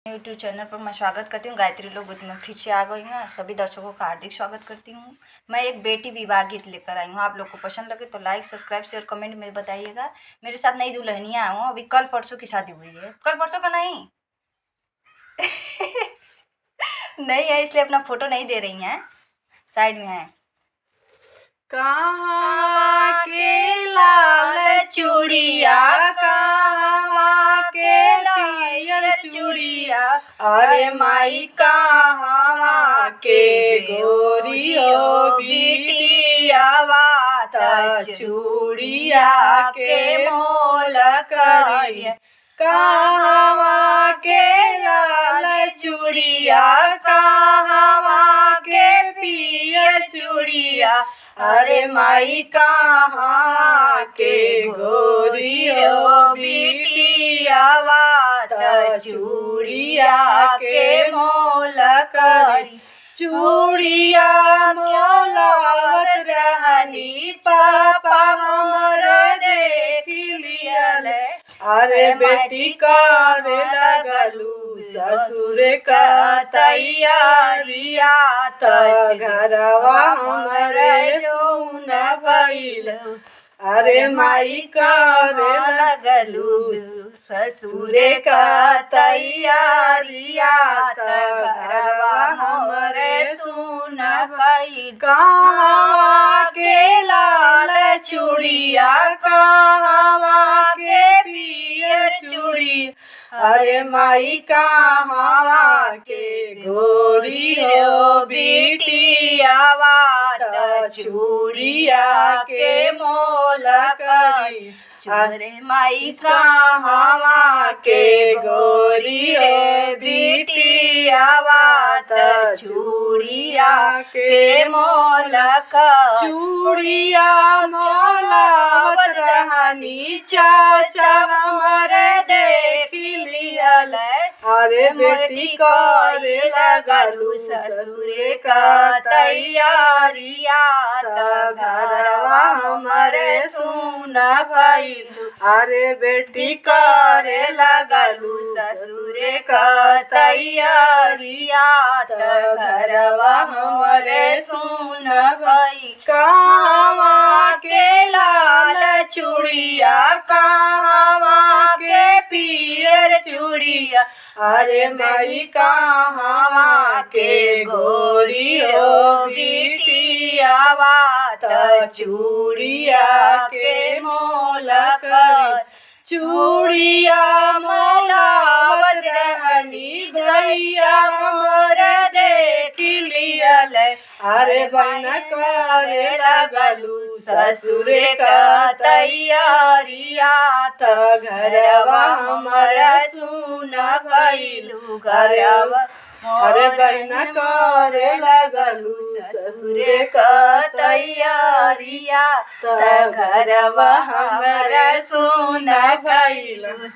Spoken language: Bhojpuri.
यूट्यूब चैनल पर मैं स्वागत करती हूँ। गायत्री लोकगीत में फिर से आ गई हूँ। सभी दर्शकों का हार्दिक स्वागत करती हूँ। मैं एक बेटी विवाह गीत लेकर आई हूँ। आप लोग को पसंद लगे तो लाइक सब्सक्राइब शेयर कमेंट में बताइएगा। मेरे साथ नई दुल्हनियाँ हूँ। अभी कल परसों की शादी हुई है। कल परसों का नहीं नहीं है, इसलिए अपना फोटो नहीं दे रही हैं, साइड में है। कहवा के लाल चूड़िया, कहवा के पियर चूड़िया, अरे माई कहवा के गोरियो बिटियावा, त चूड़िया के मोल करिया। कहवा के लाल चूड़िया, कहवा के पियर चूड़िया, अरे माई कहवा के गोरियो बिटियावा, त चूड़िया के मोल करी। चूड़िया मोलावत रहनी, पापा हमर देख लियल, अरे बेटी करे लगलू ससुर का तैयारिया, त घरवा हमरे जौन भइल, अरे माई करे लगलू ससुर का तैयारिया, त घरवा हमरे सुन भइल। कहवा के लाल चूड़िया, कहवा के पियर चूड़ी, अरे माई कहवा के गोरियो बिटियावा, त चूड़िया के मोल करी। अरे माई कहवा के गोरियो बिटियावा, त चूड़िया के मोल करी। चूड़िया मोलावत रहनी, चाचा हमरे देख लियल, अरे बेटी करे लगलू ससुर का तैयारिया, त घरवा हमरे सुन भइल, अरे बेटी करे लगलू ससुर का तैयारिया, त घरवा हमरे सुन भइल। कहवा के लाल चूड़िया, कहवा के पियर चूड़िया, अरे माई कहवा के गोरियो बिटियावा, त चूड़िया के मोल करी। चूड़िया मोलावत रहनी, भैया हमर देख लियल, अरे बन करे लगलू ससुर का तैयारिया, त घरवा हमर सुन भइलू घरवा, अरे बन करे लगलू ससुर का तैयारिया, त घरवा हमर सुन भइलू।